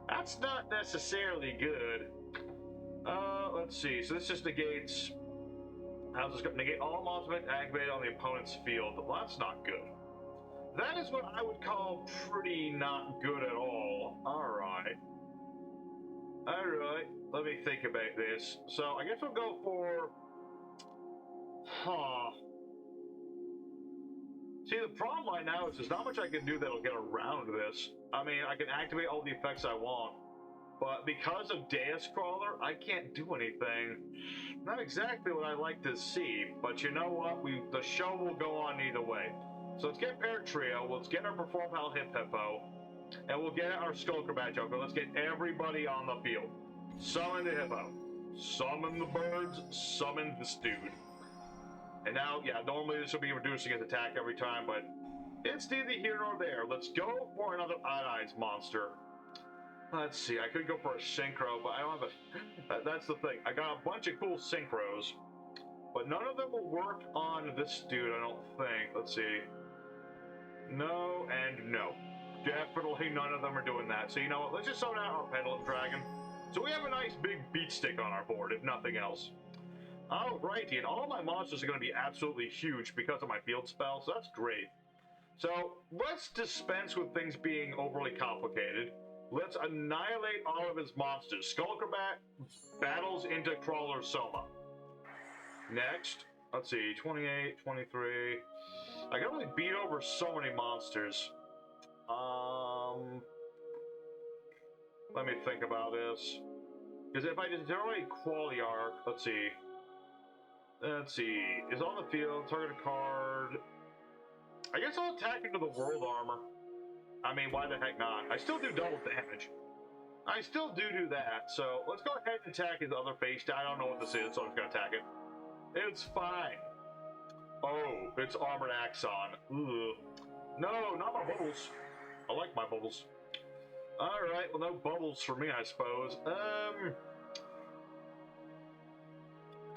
That's not necessarily good. Let's see. So this just negates... How's this going to negate all monsters activated on the opponent's field? Well, that's not good. That is what I would call pretty not good at all. Alright. Alright, let me think about this. So, I guess we'll go for... See, the problem right now is there's not much I can do that'll get around this. I mean, I can activate all the effects I want, but because of Deus Crawler, I can't do anything. Not exactly what I like to see, but you know what? The show will go on either way. So let's get Parrot Trio, let's get our Performapal Hippo, and we'll get our skullcrobat Joker. Let's get everybody on the field. Summon the Hippo. Summon the birds. Summon this dude. And now, yeah, normally this will be reducing its attack every time, but it's neither here nor there. Let's go for another Odd Eyes monster. Let's see, I could go for a synchro, but I don't have a... That's the thing. I got a bunch of cool synchros, but none of them will work on this dude, I don't think. Let's see. No and no. Definitely none of them are doing that. So you know what, let's just summon out our pendulum dragon. So we have a nice big beat stick on our board, if nothing else. Alrighty, and all my monsters are going to be absolutely huge because of my field spell, so that's great. So let's dispense with things being overly complicated. Let's annihilate all of his monsters. Skullcrobat battles into Krawler Soma. Next, let's see, 28, 23. I can only beat over so many monsters. Let me think about this. Because if I just generate Quality Arc, let's see. Is on the field, target a card. I guess I'll attack into the world armor. I mean, why the heck not? I still do double damage. I still do that, so let's go ahead and attack his other face. I don't know what this is, so I'm just gonna attack it. It's fine. Oh, it's Armored Axon. Ugh. No, not my bubbles. I like my bubbles. Alright, well, no bubbles for me, I suppose.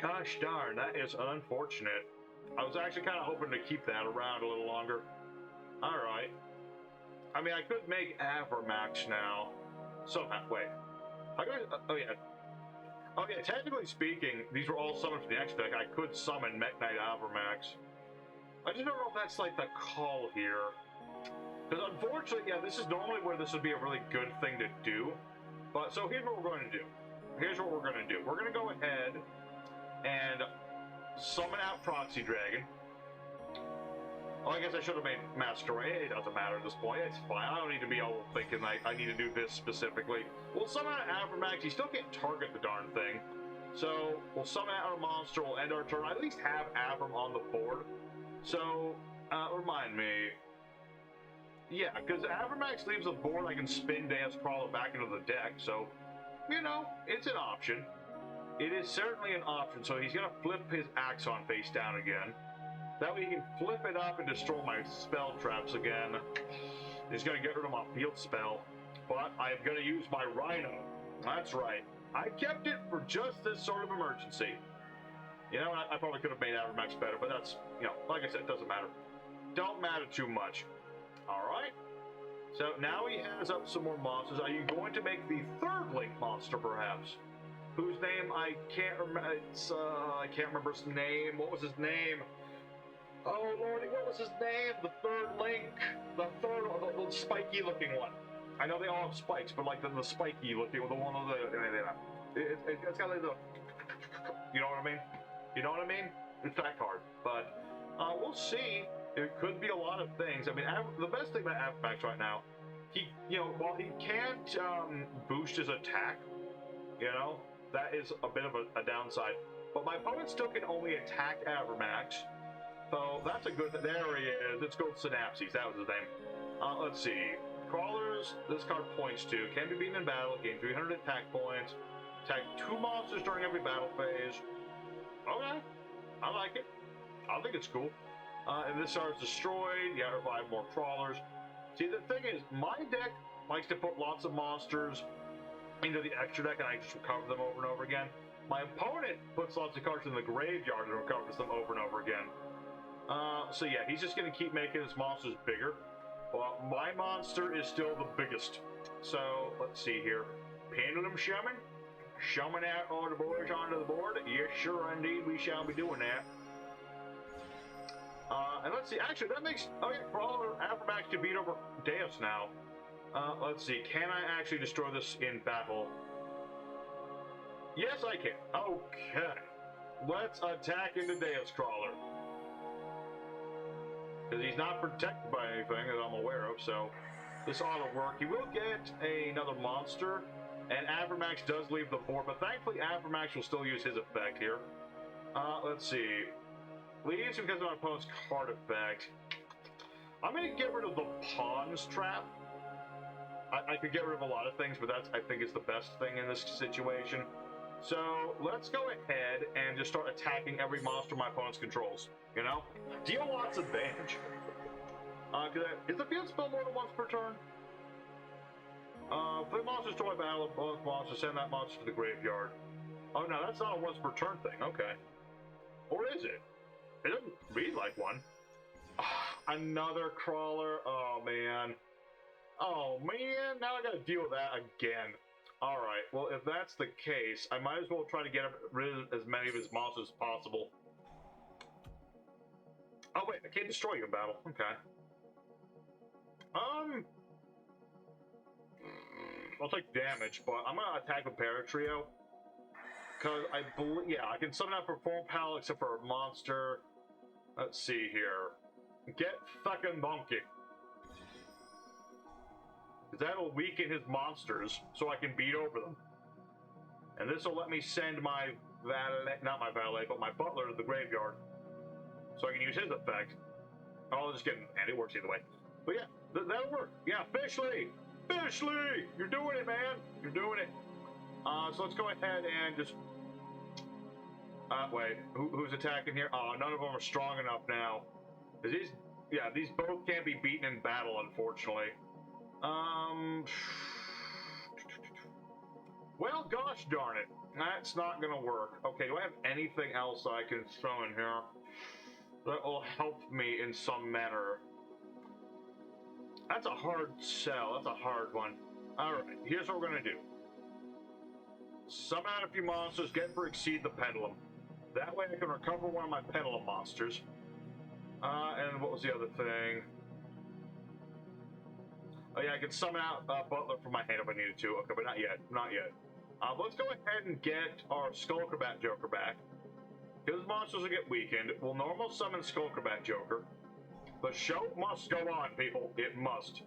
Gosh darn, that is unfortunate. I was actually kind of hoping to keep that around a little longer. Alright. I mean, I could make Avermax now. So, wait. Oh yeah, technically speaking, these were all summoned from the X deck. I could summon Mech Knight Avermax. I just don't know if that's like the call here. Because unfortunately, yeah, this is normally where this would be a really good thing to do. But, so here's what we're going to do. We're going to go ahead and summon out Proxy Dragon. Oh, I guess I should have made Masquerade. It doesn't matter at this point. It's fine. I don't need to be all thinking I need to do this specifically. We'll summon out Avermax. You still can't target the darn thing. So, we'll summon out our monster. We'll end our turn. I at least have Avram on the board. So, remind me. Yeah, because Avermax leaves the board, I can spin Deus Crawler back into the deck. So, you know, it's an option. It is certainly an option. So, he's going to flip his Axon face down again. That way he can flip it up and destroy my spell traps again. He's going to get rid of my field spell. But I am going to use my Rhino. That's right. I kept it for just this sort of emergency. You know, I probably could have made Avermax better, but that's, you know, like I said, it doesn't matter. Don't matter too much. Alright. So now he has up some more monsters. Are you going to make the third Link monster, perhaps? Whose name I can't remember. I can't remember his name. What was his name? Oh lordy, what was his name? The third Link. The third one, the spiky looking one. I know they all have spikes, but like the spiky looking, the one of the... It's got like the... You know what I mean? You know what I mean? It's that card. But we'll see. It could be a lot of things. I mean, the best thing about Avermax right now, while he can't boost his attack, you know, that is a bit of a downside. But my opponent still can only attack Avermax. So that's a good... There he is. Let's go with Synapses. That was his name. Let's see. Krawlers, this card points to. Can be beaten in battle. Gain 300 attack points. Attack 2 monsters during every battle phase. Okay. I like it. I think it's cool. And this card's destroyed. You gotta revive more Krawlers. See, the thing is, my deck likes to put lots of monsters into the extra deck, and I just recover them over and over again. My opponent puts lots of cards in the graveyard and recovers them over and over again. So yeah, he's just going to keep making his monsters bigger. Well, my monster is still the biggest. So, let's see here. Pendulum Shaman? Shaman out all the boys onto the board? Yes, sure, indeed, we shall be doing that. And let's see, actually, that makes... Oh yeah, Krawler Avermax to beat over Deus now. Let's see, can I actually destroy this in battle? Yes, I can. Okay. Let's attack into Deus Krawler. Because he's not protected by anything that I'm aware of, so this ought to work. He will get another monster, and Avermax does leave the board, but thankfully Avermax will still use his effect here. Let's see. Leaves because of my opponent's card effect. I'm going to get rid of the Pawns trap. I could get rid of a lot of things, but that's, I think, is the best thing in this situation. So let's go ahead and just start attacking every monster my opponent controls. You know? Deal lots of damage. Is the field spell more than once per turn? Put monsters to my battle. Both monsters, send that monster to the graveyard. Oh, no, that's not a once per turn thing. Okay. Or is it? It doesn't read like one. Another crawler. Oh, man. Oh, man. Now I gotta deal with that again. Alright, well, if that's the case, I might as well try to get rid of as many of his monsters as possible. Oh, wait, I can't destroy you in battle. Okay. I'll take damage, but I'm gonna attack with Paratrio. Because I believe, yeah, I can summon out Performapal except for a monster. Let's see here. Get fucking monkey. That'll weaken his monsters so I can beat over them. And this will let me send my valet, not my valet, but my butler to the graveyard. So I can use his effect. I'll just get him, and it works either way. But yeah, that'll work. Yeah, Fishley! Fishley! You're doing it, man! You're doing it. So let's go ahead and just... wait, who's attacking here? Oh, none of them are strong enough now. These both can't be beaten in battle, unfortunately. Well, gosh darn it. That's not gonna work. Okay, do I have anything else I can throw in here that will help me in some manner? That's a hard sell. That's a hard one. Alright, here's what we're gonna do. Summon out a few monsters, get for Exceed the Pendulum. That way I can recover one of my Pendulum monsters. And what was the other thing? Oh yeah, I can summon out Butler from my hand if I needed to. Okay, but not yet. Not yet. Let's go ahead and get our skullcrobat Joker back. Because monsters will get weakened. We'll normal summon skullcrobat Joker. The show must go on, people. It must.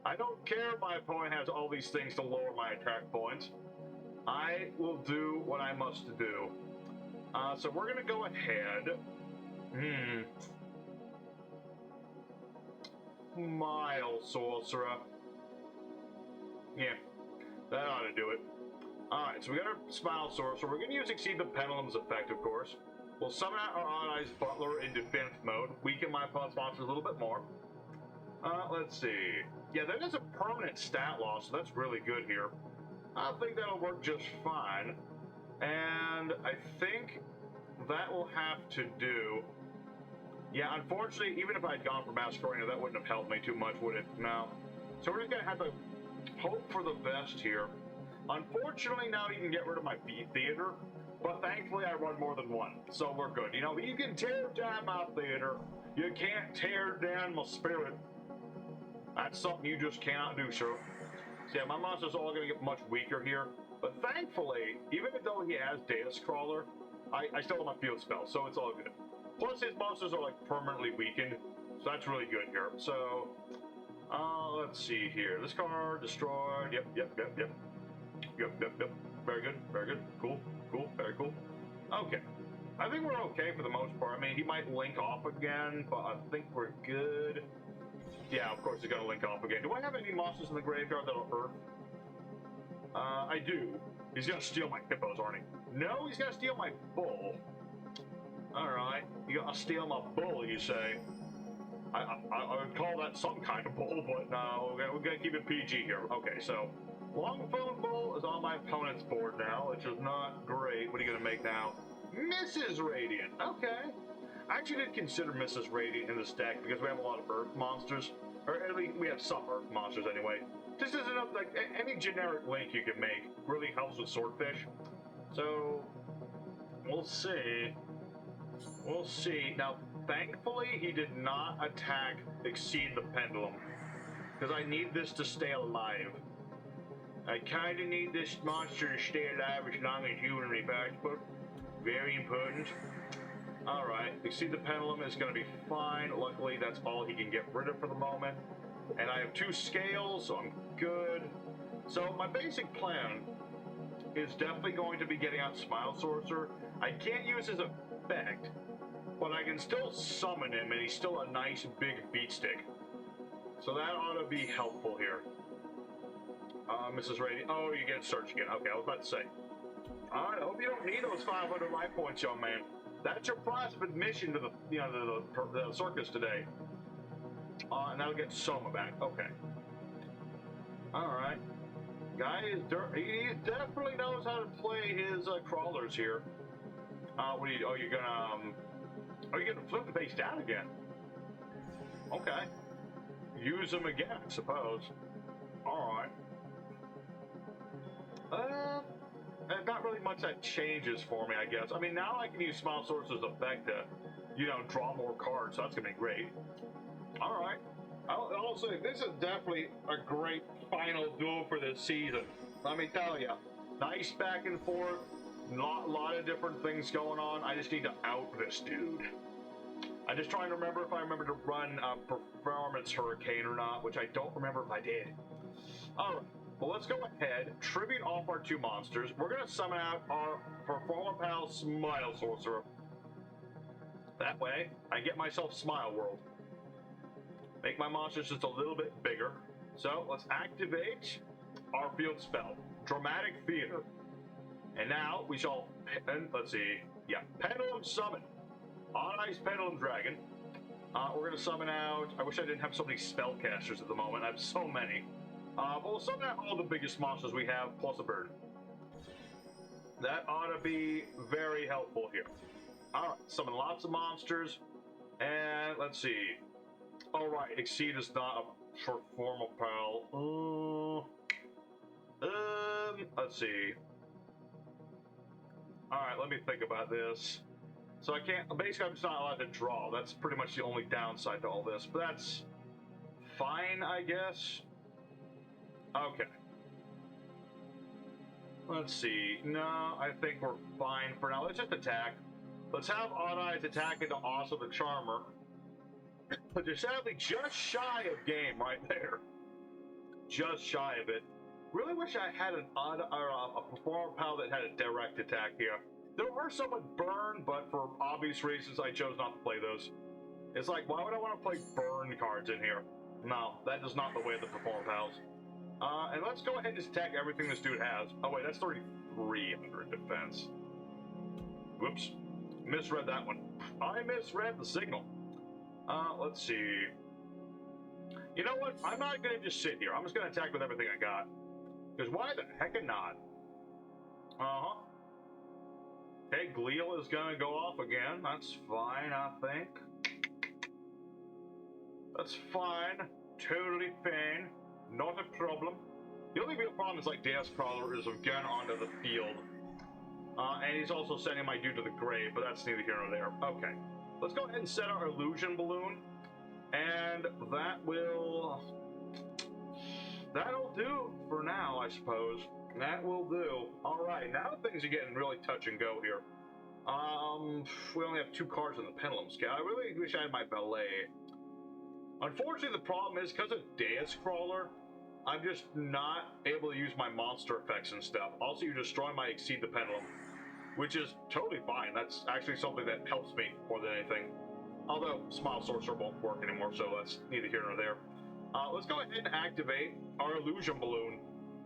I don't care if my opponent has all these things to lower my attack points. I will do what I must do. So we're going to go ahead. Mild Sorcerer. Yeah, that ought to do it. Alright, so we got our Smile Sorcerer. We're going to use Exceed the Pendulum's effect, of course. We'll summon out our Odd-Eyes Butler in defense mode. Weaken my opponent's monsters a little bit more. Let's see. Yeah, that is a permanent stat loss, so that's really good here. I think that'll work just fine. And I think that will have to do... Yeah, unfortunately, even if I'd gone for Masquerade, that wouldn't have helped me too much, would it? No. So we're just going to have to hope for the best here. Unfortunately, now you can get rid of my theater, but thankfully I run more than one, so we're good. You know, you can tear down my theater, you can't tear down my spirit. That's something you just cannot do, sir. So yeah, my monster's all going to get much weaker here, but thankfully, even though he has Data Crawler, I still have my field spell, so it's all good. Plus, his monsters are, like, permanently weakened, so that's really good here. So, let's see here. This card, destroyed. Yep. Very good. Cool. Very cool. Okay. I think we're okay for the most part. I mean, he might link off again, but I think we're good. Yeah, of course he's going to link off again. Do I have any monsters in the graveyard that'll hurt? I do. He's going to steal my hippos, aren't he? No, he's going to steal my bull. Alright, you gotta steal my bull, you say? I would call that some kind of bull, but no, we're gonna keep it PG here. Okay, so, longphone bull is on my opponent's board now, which is not great. What are you gonna make now? Mrs. Radiant, okay. I actually did consider Mrs. Radiant in this deck because we have a lot of Earth monsters. Or at least we have some Earth monsters anyway. Just as enough, like, any generic link you can make really helps with Swordfish. So, we'll see. We'll see. Now, thankfully, he did not attack Exceed the Pendulum, because I need this to stay alive. I kind of need this monster to stay alive as long as humanly possible. Very important. Alright, Exceed the Pendulum is going to be fine. Luckily, that's all he can get rid of for the moment. And I have 2 scales, so I'm good. So, my basic plan is definitely going to be getting out Smile Sorcerer. I can't use his effect, but I can still summon him, and he's still a nice big beat stick. So that ought to be helpful here. Mrs. Radiant. Oh, you get search again. Okay, I was about to say. Alright, I hope you don't need those 500 life points, young man. That's your prize of admission to the, the circus today. And that'll get Soma back. Okay. Alright. Guy is he definitely knows how to play his crawlers here. What are you? Oh, you're gonna flip the face down again. Okay. Use them again, I suppose. All right. Not really much that changes for me, I guess. I mean, now I can use Smile Sorcerer's effect to, you know, draw more cards, so that's gonna be great. All right. I'll say this is definitely a great final duel for this season. Let me tell you, nice back and forth, lot of different things going on. I just need to out this dude. I'm just trying to remember if I remember to run Performance Hurricane or not, which I don't remember if I did. All right. Well, let's go ahead, tribute off our 2 monsters. We're going to summon out our Performapal Smile Sorcerer. That way, I get myself Smile World. Make my monsters just a little bit bigger. So, let's activate our field spell, Dramatic Theater. And now, we shall, let's see, yeah, Pendulum Summon. On Ice Pendulum Dragon. We're going to summon out, I wish I didn't have so many spellcasters at the moment. I have so many. But we'll summon out all the biggest monsters we have, plus a bird. That ought to be very helpful here. Alright, summon lots of monsters. And let's see. Alright, Exceed is not a Performapal. Let's see. Alright, let me think about this. So I can't, basically I'm just not allowed to draw. That's pretty much the only downside to all this. But that's fine, I guess. Okay. Let's see. No, I think we're fine for now. Let's just attack. Let's have Odd Eyes attack into Awesome the Charmer. But they're sadly just shy of game right there. Just shy of it. Really wish I had an a Performapal that had a direct attack here. There are some with burn, but for obvious reasons I chose not to play those. It's like, why would I want to play burn cards in here? No, that is not the way of the Performapals. And let's go ahead and just attack everything this dude has. Oh wait, that's 3,300 defense. Whoops. Misread that one. I misread the signal. Let's see. You know what? I'm not going to just sit here. I'm just going to attack with everything I got. Because why the heck not? Uh-huh. Okay, Gleal is going to go off again. That's fine, I think. That's fine. Totally fine. Not a problem. The only real problem is like Death Crawler is again onto the field. And he's also sending my dude to the grave, but that's neither here nor there. Okay. Let's go ahead and set our illusion balloon. And that'll do for now, I suppose. That will do. Alright, now things are getting really touch and go here. We only have 2 cards in the pendulum scale. I really wish I had my ballet. Unfortunately, the problem is because of Death Crawler, I'm just not able to use my monster effects and stuff. Also, you destroy my Exceed the Pendulum, which is totally fine. That's actually something that helps me more than anything. Although Smile Sorcerer won't work anymore, so that's neither here nor there. Let's go ahead and activate our illusion balloon.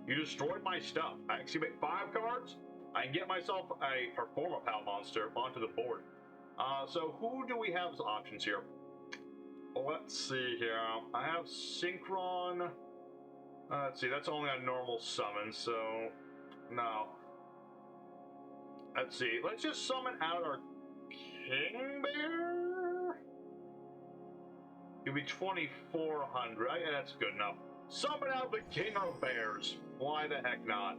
You destroyed my stuff. I activate 5 cards. I can get myself a Performapal monster onto the board. So who do we have as options here? Let's see here. I have Synchron. Let's see, that's only a normal summon, so no. Let's see, let's just summon out our King Bear. It'll be 2,400. Yeah, that's good enough. Summon out the King of Bears. Why the heck not?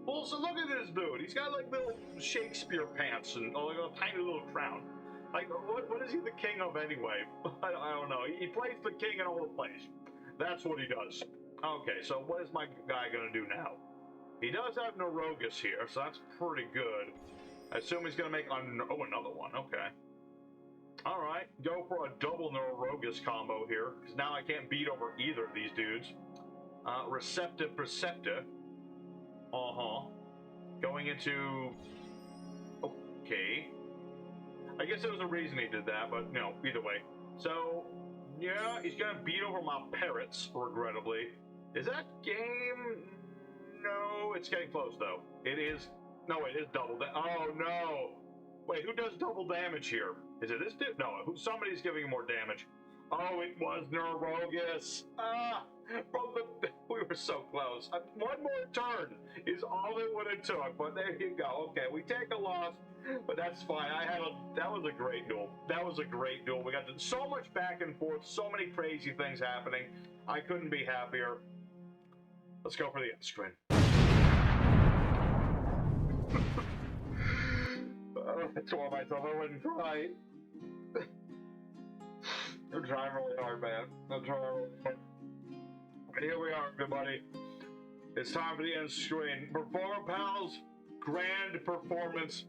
Well, so look at this dude. He's got like little Shakespeare pants and like a tiny little crown. Like, what is he the king of anyway? I don't know. He plays the king in all the plays. That's what he does. Okay, so what is my guy going to do now? He does have Norogus here, so that's pretty good. I assume he's going to make another one. Okay. All right, go for a double Norogus combo here, because now I can't beat over either of these dudes. Receptive Perceptor. Going into... Okay. I guess there was a reason he did that, but no, either way. So, yeah, he's going to beat over my parrots, regrettably. Is that game? No, it's getting close, though. It is... No, it is double oh, no! Wait, who does double damage here? Is it this dude? No, somebody's giving him more damage. Oh, it was Neurogus. We were so close. One more turn is all it would have took, but there you go. Okay, we take a loss, but that's fine. That was a great duel. That was a great duel. We got so much back and forth, so many crazy things happening. I couldn't be happier. Let's go for the end screen. I tore myself. I wouldn't cry. I'm trying really hard, man. I'm trying really hard. Here we are, everybody. It's time for the end screen. Performapal's grand performance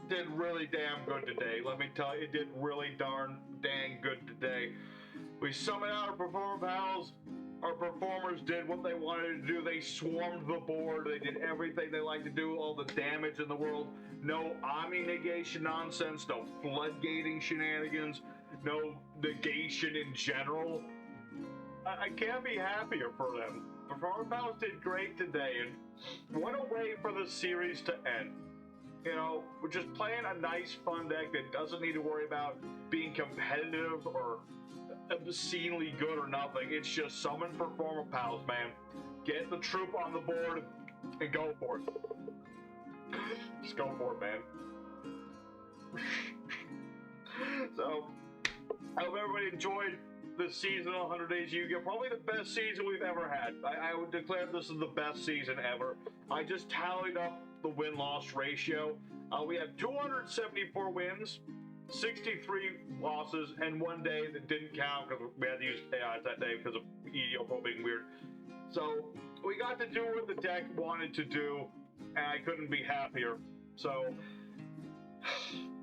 did really damn good today. Let me tell you, it did really darn dang good today. We summoned out our Performapals. Our performers did what they wanted to do. They swarmed the board. They did everything they like to do, all the damage in the world. No Omni negation nonsense, no floodgating shenanigans, no negation in general. I can't be happier for them. Performapals did great today, and what a way for the series to end. You know, we're just playing a nice, fun deck that doesn't need to worry about being competitive or obscenely good or nothing. It's just summon Performapals, man. Get the troop on the board and go for it. Just go for it, man. So, I hope everybody enjoyed this season of 100 Days Yu-Gi-Oh! Probably the best season we've ever had. I would declare this is the best season ever. I just tallied up the win-loss ratio. We had 274 wins, 63 losses, and one day that didn't count because we had to use AIs that day because of yugioh being weird. So we got to do what the deck wanted to do, and I couldn't be happier. So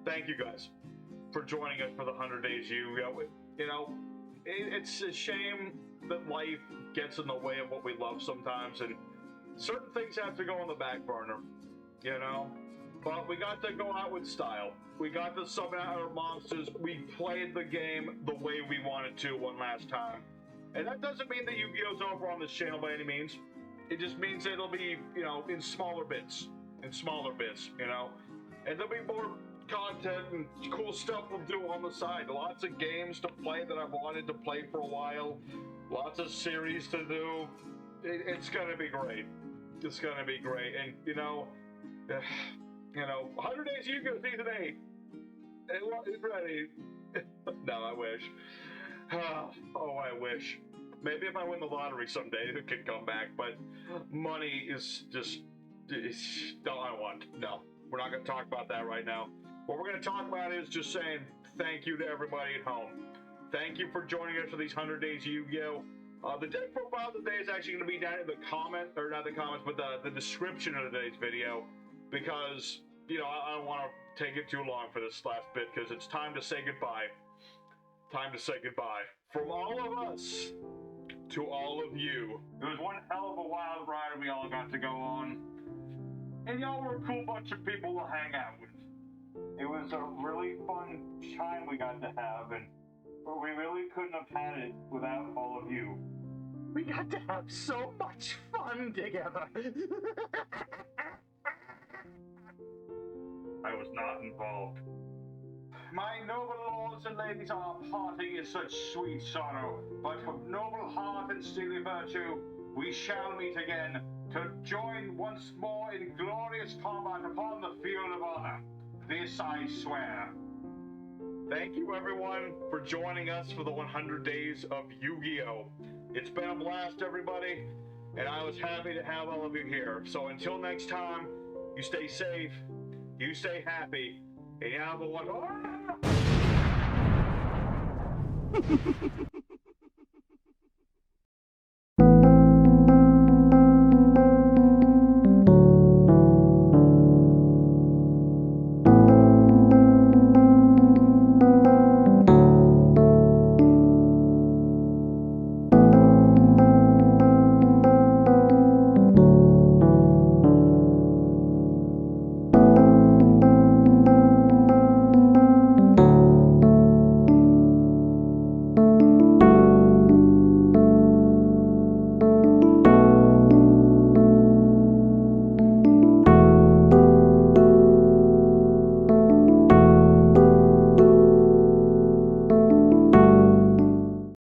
thank you guys for joining us for the 100 Days Yu-Gi-Oh! You know, it's a shame that life gets in the way of what we love sometimes, and certain things have to go on the back burner, you know? But we got to go out with style. We got to summon out our monsters. We played the game the way we wanted to one last time. And that doesn't mean that Yu-Gi-Oh's over on this channel by any means. It just means that it'll be, you know, in smaller bits. You know? And there'll be more content and cool stuff we'll do on the side. Lots of games to play that I've wanted to play for a while. Lots of series to do. It's gonna be great. It's gonna be great. And, you know, 100 Days Yu-Gi-Oh! Season 8. It's ready. No, I wish. Oh, I wish. Maybe if I win the lottery someday, it could come back. But money is just... No, we're not going to talk about that right now. What we're going to talk about is just saying thank you to everybody at home. Thank you for joining us for these 100 Days Yu-Gi-Oh! The deck profile today is actually going to be down in the comment, or not the comments, but the description of today's video, because, you know, I don't want to take it too long for this last bit, because it's time to say goodbye. Time to say goodbye. From all of us to all of you. It was one hell of a wild ride we all got to go on. And y'all were a cool bunch of people to hang out with. It was a really fun time we got to have, and we really couldn't have had it without all of you. We got to have so much fun together. I was not involved. My noble lords and ladies, our parting is such sweet sorrow, but of noble heart and steely virtue, we shall meet again to join once more in glorious combat upon the field of honor. This I swear. Thank you, everyone, for joining us for the 100 Days of Yu-Gi-Oh! It's been a blast, everybody, and I was happy to have all of you here. So until next time, you stay safe, you stay happy, and you have a wonderful...